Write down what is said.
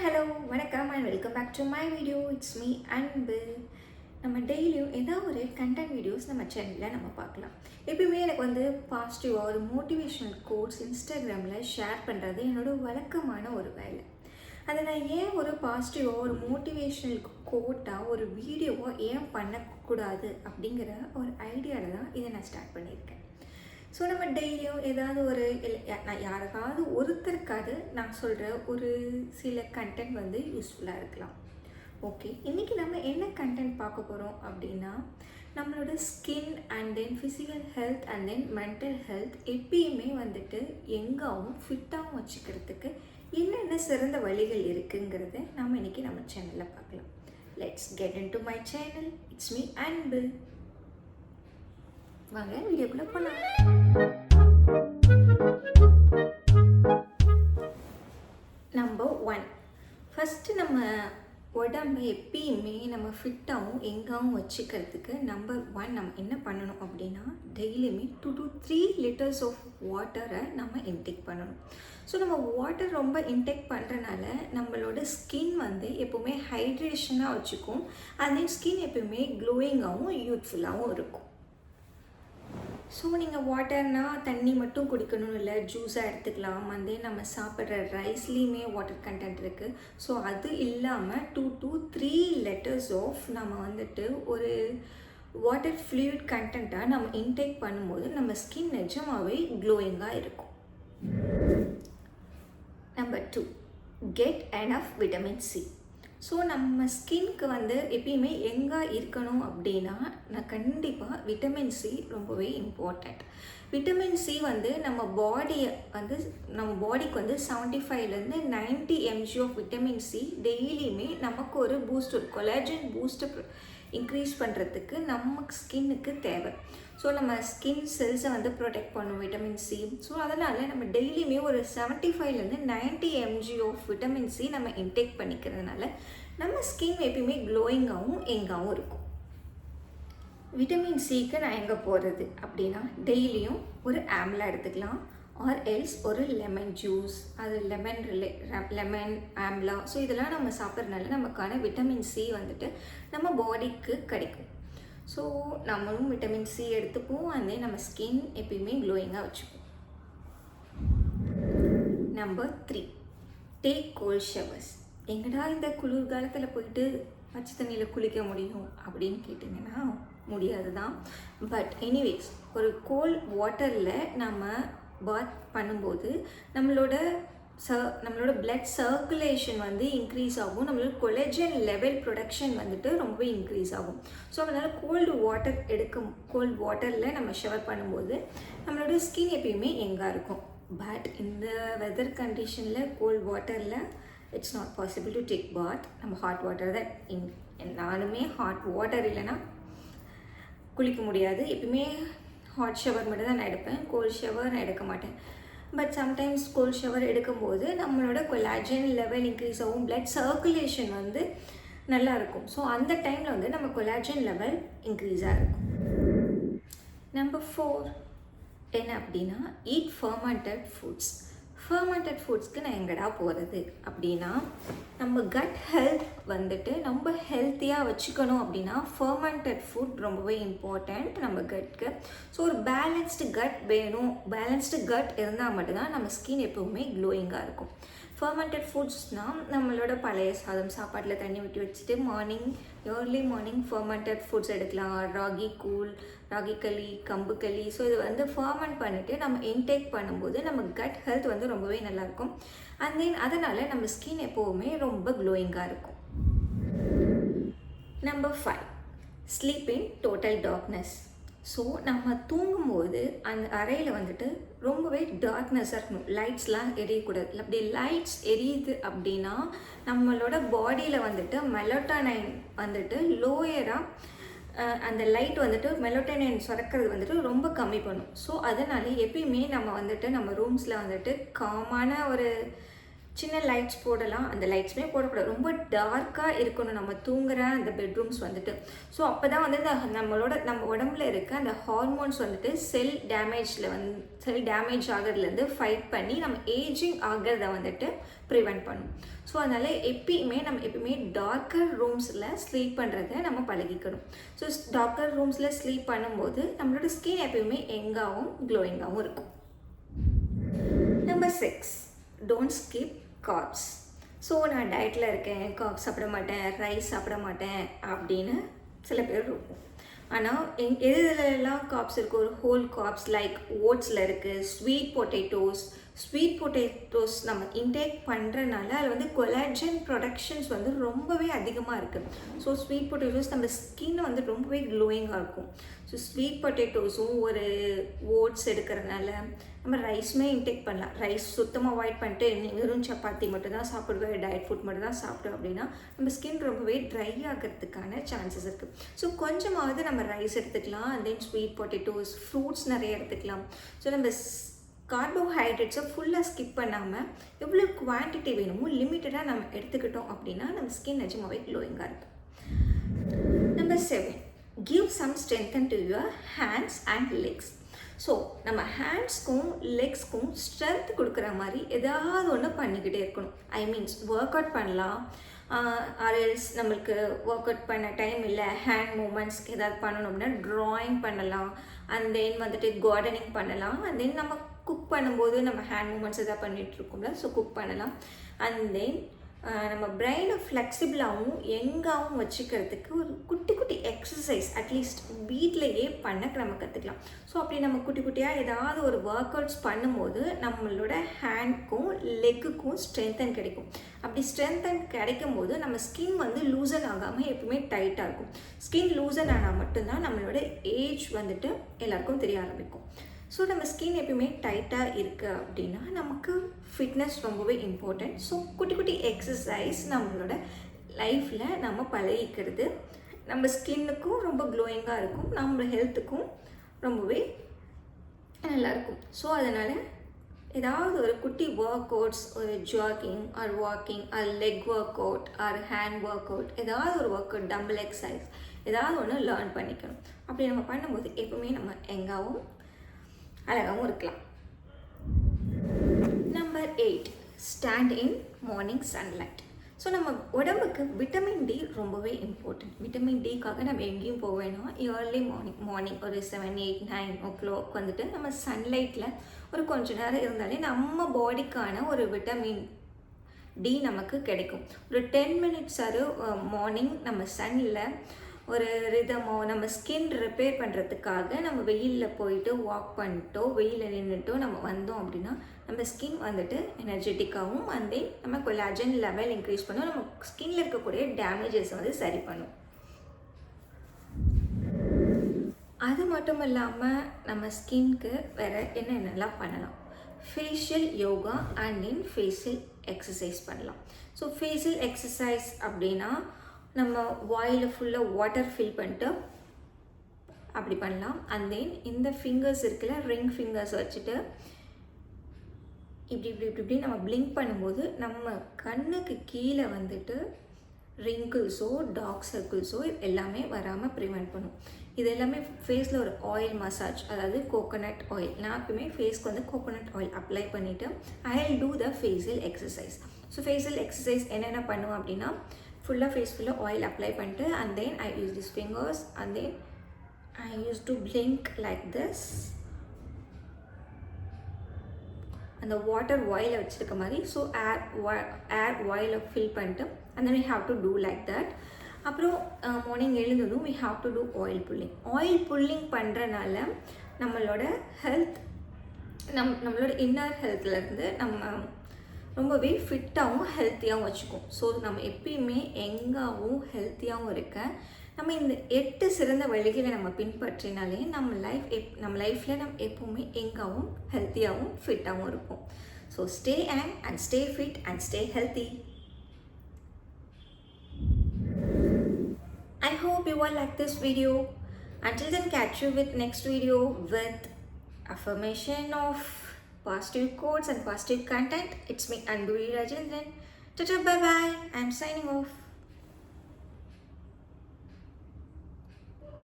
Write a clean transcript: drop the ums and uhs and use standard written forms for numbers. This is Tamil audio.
hello, வணக்கம் and welcome back to my video. It's me அன்பு. நம்ம டெய்லியும் ஏதாவது ஒரு கண்டென்ட் வீடியோஸ் நம்ம சேனலில் நம்ம பார்க்கலாம். எப்பயுமே எனக்கு வந்து பாசிட்டிவாக ஒரு மோட்டிவேஷனல் கோட்ஸ் இன்ஸ்டாகிராமில் ஷேர் பண்ணுறது என்னோட வழக்கமான ஒரு வேலை. அதை நான் ஏன் ஒரு பாசிட்டிவாக ஒரு மோட்டிவேஷ்னல் கோட்டாக ஒரு வீடியோவாக ஏன் பண்ணக்கூடாது அப்படிங்கிற ஒரு ஐடியாவில் தான் இதை நான் ஸ்டார்ட் பண்ணியிருக்கேன். ஸோ நம்ம டெய்லியும் ஏதாவது ஒரு நான் யாருக்காவது ஒருத்தருக்காவது நான் சொல்கிற ஒரு சில கண்டென்ட் வந்து யூஸ்ஃபுல்லாக இருக்கலாம். ஓகே, இன்றைக்கி நம்ம என்ன கண்டென்ட் பார்க்க போகிறோம் அப்படின்னா, நம்மளோட skin and then physical health and then mental health எப்பயுமே வந்துட்டு எங்காவும் ஃபிட்டாகவும் வச்சுக்கிறதுக்கு என்னென்ன சிறந்த வழிகள் இருக்குங்கிறத நம்ம இன்றைக்கி நம்ம சேனலில் பார்க்கலாம். Let's get in to my channel. It's me அன்பு. வாங்க வீடியோக்குள்ளே போகலாம். நம்பர் 1, ஃபஸ்ட்டு நம்ம உடம்பை எப்பயுமே நம்ம ஃபிட்டாகவும் எங்காவும் வச்சுக்கிறதுக்கு நம்பர் 1 நம்ம என்ன பண்ணணும் அப்படின்னா, டெய்லியுமே 2 to 3 liters ஆஃப் வாட்டரை நம்ம இன்டேக் பண்ணணும். ஸோ நம்ம வாட்டர் ரொம்ப இன்டேக் பண்ணுறனால நம்மளோட ஸ்கின் வந்து எப்போவுமே ஹைட்ரேஷனாக வச்சுக்கும். அதே ஸ்கின் எப்போயுமே க்ளோயிங்காகவும் யூத்ஃபுல்லாகவும் இருக்கும். ஸோ நீங்கள் வாட்டர்னால் தண்ணி மட்டும் குடிக்கணும் இல்லை, ஜூஸாக எடுத்துக்கலாம். வந்து நம்ம சாப்பிட்ற ரைஸ்லேயுமே வாட்டர் கண்டென்ட் இருக்குது. ஸோ அது இல்லாமல் 2 to 3 liters ஆஃப் நம்ம வந்துட்டு ஒரு வாட்டர் ஃப்ளூயிட் கண்டென்ட்டாக நம்ம இன்டேக் பண்ணும்போது நம்ம ஸ்கின் நிஜமாகவே க்ளோயிங்காக இருக்கும். Number 2, get enough vitamin C. So நம்ம ஸ்கின்க்கு வந்து எப்பயுமே எங்கே இருக்கணும் அப்படின்னா, நான் கண்டிப்பாக விட்டமின் சி ரொம்பவே இம்பார்ட்டண்ட். விட்டமின் சி வந்து நம்ம பாடிக்கு வந்து 75லேருந்து 90 mg ஆஃப் விட்டமின் சி டெய்லியுமே நமக்கு ஒரு பூஸ்ட், ஒரு கொலாஜன் பூஸ்டர் இன்க்ரீஸ் பண்ணுறதுக்கு நம்ம ஸ்கின்னுக்கு தேவை. ஸோ நம்ம ஸ்கின் செல்ஸை வந்து ப்ரொடெக்ட் பண்ணும் விட்டமின் சி. ஸோ அதனால் நம்ம டெய்லியுமே ஒரு 75லேருந்து 90 mg ஆஃப் விட்டமின் சி நம்ம இன்டேக் பண்ணிக்கிறதுனால நம்ம ஸ்கின் எப்பயுமே க்ளோயிங்காகவும் எங்காகவும் இருக்கும். விட்டமின் சிக்கு நான் எங்கே போகிறது அப்படின்னா, டெய்லியும் ஒரு ஆம்லா எடுத்துக்கலாம், ஆர் எல்ஸ் ஒரு லெமன் ஜூஸ், அது லெமன் ஆம்லா. ஸோ இதெல்லாம் நம்ம சாப்பிட்றதுனால நமக்கான விட்டமின் சி வந்துட்டு நம்ம பாடிக்கு கிடைக்கும். ஸோ நம்மளும் விட்டமின் சி எடுத்துப்போம், அதே நம்ம ஸ்கின் எப்பயுமே க்ளோயிங்காக வச்சுப்போம். Number 3, take cold showers. எங்கடா இந்த குளிர்காலத்தில் போயிட்டு பச்சை தண்ணியில் குளிக்க முடியும் அப்படின்னு கேட்டிங்கன்னா முடியாது தான். பட் எனிவேஸ், ஒரு கோல்ட் வாட்டரில் நம்ம பாத் பண்ணும்போது நம்மளோட பிளட் சர்க்குலேஷன் வந்து இன்க்ரீஸ் ஆகும், நம்மளோட கொலஜன் லெவல் ப்ரொடக்ஷன் வந்துட்டு ரொம்பவே இன்க்ரீஸ் ஆகும். ஸோ அதனால் கோல்டு வாட்டரில் நம்ம ஷவர் பண்ணும்போது நம்மளோட ஸ்கின் எப்பயுமே எங்காக இருக்கும். பட் இந்த வெதர் கண்டிஷனில் கோல்டு வாட்டரில் it's not possible to take பாத். நம்ம ஹாட் வாட்டர் தான். நானுமே ஹாட் வாட்டர் இல்லைன்னா குளிக்க முடியாது. எப்பயுமே ஹாட் ஷவர் மட்டும் தான் நான் எடுப்பேன், கோல்ட் ஷவர் நான் எடுக்க மாட்டேன். பட் சம்டைம்ஸ் கோல்ட் ஷவர் எடுக்கும்போது நம்மளோட கொலாஜன் லெவல் இன்க்ரீஸ் ஆகும், பிளட் சர்க்குலேஷன் வந்து நல்லா இருக்கும். ஸோ அந்த டைமில் வந்து நம்ம கொலாஜன் லெவல் இன்க்ரீஸாக இருக்கும். நம்பர் 4 என்ன அப்படின்னா, ஈட் ஃபர்மெண்டட் ஃபுட்ஸ். ஃபர்மெண்டட் ஃபுட்ஸ்க்கு நான் எங்கடா போகிறது அப்படின்னா, நம்ம கட் ஹெல்த் வந்துட்டு நம்ம ஹெல்த்தியாக வச்சுக்கணும் அப்படின்னா ஃபர்மெண்டட் ஃபுட் ரொம்பவே இம்பார்ட்டண்ட் நம்ம கட்க்கு. ஸோ ஒரு பேலன்ஸ்டு கட் வேணும். பேலன்ஸ்டு கட் இருந்தால் மட்டும்தான் நம்ம ஸ்கின் எப்பவுமே க்ளோயிங்காக இருக்கும். ஃபர்மெண்டட் ஃபுட்ஸ்னால் நம்மளோட பழைய சாதம், சாப்பாட்டில் தண்ணி விட்டு வச்சுட்டு ஏர்லி மார்னிங் ஃபர்மெண்டட் ஃபுட்ஸ் எடுக்கலாம். ராகி கூழ், ராகி களி, கம்பு களி. ஸோ இது வந்து ஃபர்மெண்ட் பண்ணிவிட்டு நம்ம இன்டேக் பண்ணும்போது நம்ம கட் ஹெல்த் வந்து ரொம்பவே நல்லாயிருக்கும். அண்ட் தென் அதனால் நம்ம ஸ்கின் எப்போவுமே ரொம்ப க்ளோயிங்காக இருக்கும். நம்பர் 5, ஸ்லீப் இன் டோட்டல் டார்க்னஸ். ஸோ நம்ம தூங்கும்போது அந்த அறையில் வந்துட்டு ரொம்பவே டார்க்னஸாக இருக்கணும், லைட்ஸ்லாம் எரியக்கூடாது. அப்படி லைட்ஸ் எரியுது அப்படின்னா நம்மளோட பாடியில் வந்துட்டு மெலட்டோனைன் வந்துட்டு லோயராக அந்த லைட் வந்துட்டு மெலட்டோனைன் சுரக்கிறது வந்துட்டு ரொம்ப கம்மி பண்ணும். ஸோ அதனால் எப்பயுமே நம்ம வந்துட்டு நம்ம ரூம்ஸில் வந்துட்டு காமான ஒரு சின்ன லைட்ஸ் போடலாம். அந்த லைட்ஸுமே போடக்கூடாது, ரொம்ப டார்க்காக இருக்கணும் நம்ம தூங்குகிற அந்த பெட்ரூம்ஸ் வந்துட்டு. ஸோ அப்போ தான் வந்து நம்ம உடம்புல இருக்க அந்த ஹார்மோன்ஸ் வந்துட்டு செல் டேமேஜ் ஆகிறதுலேருந்து ஃபைட் பண்ணி நம்ம ஏஜிங் ஆகிறத வந்துட்டு ப்ரிவெண்ட் பண்ணும். ஸோ அதனால் எப்பயுமே டார்க்கர் ரூம்ஸில் ஸ்லீப் பண்ணுறதை நம்ம பழகிக்கணும். ஸோ டார்க்கர் ரூம்ஸில் ஸ்லீப் பண்ணும்போது நம்மளோட ஸ்கின் எப்பயுமே யங்காகவும் க்ளோயிங்காகவும் இருக்கும். Number 6, don't skip corps. So நான் டயட்டில் இருக்கேன், கார்ப்ஸ் சாப்பிட மாட்டேன், ரைஸ் சாப்பிட மாட்டேன் அப்படின்னு சில பேர் இருக்கும். ஆனால் எதுலெல்லாம் கார்ப்ஸ் இருக்குது? ஒரு ஹோல் கார்ப்ஸ் லைக் ஓட்ஸில் இருக்குது, ஸ்வீட் பொட்டேட்டோஸ் நம்ம இன்டேக் பண்ணுறனால அதில் வந்து கொலாஜன் ப்ரொடக்ஷன்ஸ் வந்து ரொம்பவே அதிகமாக இருக்குது. ஸோ ஸ்வீட் பொட்டேட்டோஸ் நம்ம ஸ்கின் வந்து ரொம்பவே க்ளோயிங்காக இருக்கும். ஸோ ஸ்வீட் பொட்டேட்டோஸும் ஒரு ஓட்ஸ் எடுக்கிறதுனால நம்ம ரைஸுமே இன்டேக் பண்ணலாம். ரைஸ் சுத்தமாக அவாய்ட் பண்ணிட்டு நீ வெறும் சப்பாத்தி மட்டும் தான் சாப்பிடுவேன், டயட் ஃபுட் மட்டும் தான் சாப்பிட்டோம் அப்படின்னா நம்ம ஸ்கின் ரொம்பவே ட்ரை ஆகிறதுக்கான சான்சஸ் இருக்குது. ஸோ கொஞ்சமாவது நம்ம ரைஸ் எடுத்துக்கலாம், and then sweet potatoes, fruits நிறைய எடுத்துக்கலாம். ஸோ நம்ம கார்போஹைட்ரேட்ஸை ஃபுல்லாக ஸ்கிப் பண்ணாமல் எவ்வளோ குவான்டிட்டி வேணுமோ லிமிட்டடாக நம்ம எடுத்துக்கிட்டோம் அப்படின்னா நம்ம ஸ்கின் நிஜமாகவே க்ளோயிங்காக இருக்கும். Number 7, give some strengthen to your hands and legs. So நம்ம ஹேண்ட்ஸ்க்கும் லெக்ஸ்க்கும் ஸ்ட்ரென்த் கொடுக்குற மாதிரி ஏதாவது ஒன்று பண்ணிக்கிட்டே இருக்கணும். ஒர்க் அவுட் பண்ணலாம், ஆர்எல்ஸ் நம்மளுக்கு ஒர்க் அவுட் பண்ண டைம் இல்லை, ஹேண்ட் மூமெண்ட்ஸ்க்கு ஏதாவது பண்ணணும் அப்படின்னா ட்ராயிங் பண்ணலாம், அண்ட் தென் வந்துட்டு கார்டனிங் பண்ணலாம், அண்ட் தென் நம்ம குக் பண்ணும்போது நம்ம ஹேண்ட் மூமெண்ட்ஸ் எதாவது பண்ணிகிட்ருக்கோம்ல, ஸோ குக் பண்ணலாம். அண்ட் தென் நம்ம பிரெயினை ஃப்ளெக்சிபிளாகவும் யங்காகவும் வச்சுக்கிறதுக்கு ஒரு குட்டி குட்டி எக்ஸசைஸ் அட்லீஸ்ட் வீட்டிலையே பண்ண நம்ம கற்றுக்கலாம். ஸோ அப்படி நம்ம குட்டி குட்டியாக ஏதாவது ஒரு ஒர்க் அவுட்ஸ் பண்ணும்போது நம்மளோட ஹேண்ட்க்கும் லெக்குக்கும் ஸ்ட்ரென்தன் கிடைக்கும். அப்படி ஸ்ட்ரென்தன் கிடைக்கும் போது நம்ம ஸ்கின் வந்து லூசன் ஆகாமல் எப்பவுமே டைட்டாக இருக்கும். ஸ்கின் லூசன் ஆனால் மட்டும்தான் நம்மளோட ஏஜ் வந்துட்டு எல்லாருக்கும் தெரிய ஆரம்பிக்கும். ஸோ நம்ம ஸ்கின் எப்பயுமே டைட்டாக இருக்குது அப்படின்னா நமக்கு ஃபிட்னஸ் ரொம்பவே இம்பார்ட்டண்ட். ஸோ குட்டி குட்டி எக்ஸசைஸ் நம்மளோட லைஃப்பில் நம்ம பழகிக்கிறது நம்ம ஸ்கின்னுக்கும் ரொம்ப க்ளோயிங்காக இருக்கும், நம்ம ஹெல்த்துக்கும் ரொம்பவே நல்லாயிருக்கும். ஸோ அதனால் ஏதாவது ஒரு குட்டி ஒர்க் அவுட்ஸ், ஒரு jogging or walking or leg workout or hand workout, ஏதாவது ஒரு ஒர்க் அவுட், டம்பிள் எக்ஸசைஸ் ஏதாவது ஒன்று லேர்ன் பண்ணிக்கணும். அப்படி நம்ம பண்ணும்போது எப்பவுமே நம்ம எங்காவும் அழகாகவும் இருக்கலாம். Number 8, stand in morning sunlight. So நம்ம உடம்புக்கு விட்டமின் டி ரொம்பவே இம்பார்ட்டன்ட். விட்டமின் டிக்காக நம்ம எங்கேயும் போக வேணாம், ஏர்லி மார்னிங் ஒரு 7, 8, 9 o'clock வந்துட்டு நம்ம சன்லைட்டில் ஒரு கொஞ்ச நேரம் இருந்தாலே நம்ம பாடிக்கான ஒரு விட்டமின் டி நமக்கு கிடைக்கும். ஒரு 10 minutes மார்னிங் நம்ம சன்னில் ஒரு ரிதமோ நம்ம ஸ்கின் ரிப்பேர் பண்ணுறதுக்காக நம்ம வெயிலில் போயிட்டு வாக் பண்ணிட்டோ வெயிலில் நின்றுட்டோ நம்ம வந்தோம் அப்படின்னா நம்ம ஸ்கின் வந்துட்டு எனர்ஜெட்டிக்காகவும் அண்ட் தென் நம்ம கொலாஜன் லெவல் இன்க்ரீஸ் பண்ணும், நம்ம ஸ்கின்ல இருக்கக்கூடிய டேமேஜஸ் வந்து சரி பண்ணும். அது மட்டும் இல்லாமல் நம்ம ஸ்கின்க்கு வேறு என்னென்னலாம் பண்ணலாம்? Facial yoga and then facial exercise பண்ணலாம். ஸோ ஃபேஷியல் எக்ஸசைஸ் அப்படின்னா நம்ம வாயில் ஃபுல்லாக வாட்டர் ஃபில் பண்ணிட்டு அப்படி பண்ணலாம். அண்ட் தென் இந்த ஃபிங்கர்ஸ் இருக்குல்ல, ரிங் ஃபிங்கர்ஸ் வச்சுட்டு இப்படி நம்ம பிளிங்க் பண்ணும்போது நம்ம கண்ணுக்கு கீழே வந்துட்டு ரிங்கிள்ஸோ டார்க் சர்க்கிள்ஸோ எல்லாமே வராமல் ப்ரிவெண்ட் பண்ணும். இது எல்லாமே ஃபேஸில் ஒரு ஆயில் மசாஜ், அதாவது கோகோனட் ஆயில். நான் எப்பவுமே ஃபேஸ்க்கு வந்து கோகோனட் ஆயில் அப்ளை பண்ணிவிட்டு I will do the facial exercise. So facial exercise என்னென்ன பண்ணுவோம் அப்படின்னா ஃபுல்லாக ஃபேஸ் ஃபுல்லாக ஆயில் அப்ளை பண்ணிட்டு and then I use this fingers and then I use to blink like this. அந்த வாட்டர் ஆயிலை வச்சுருக்க மாதிரி, ஸோ ஏர் ஆயிலை ஃபில் பண்ணிட்டு and then we have to do like that. அப்புறம் மார்னிங் எழுந்ததும் we have to do oil pulling. Oil pulling பண்ணுறனால நம்மளோட ஹெல்த் நம்மளோட இன்னர் ஹெல்த்லேருந்து நம்ம ரொம்பவே ஃபிட்டாகவும் ஹெல்த்தியாகவும் வச்சுக்கும். ஸோ நம்ம எப்பயுமே எங்காகவும் ஹெல்த்தியாகவும் இருக்க நம்ம இந்த 8 சிறந்த வழிகளை நம்ம பின்பற்றினாலே நம்ம லைஃப்பில் நம்ம எப்பவுமே எங்காகவும் ஹெல்த்தியாகவும் ஃபிட்டாகவும் இருப்போம். So stay young and stay fit and stay healthy. I hope you all like this video. Until then, catch you with next video with affirmation of positive quotes and positive content. It's me, Anburi Rajendran. Tata, bye bye. I'm signing off.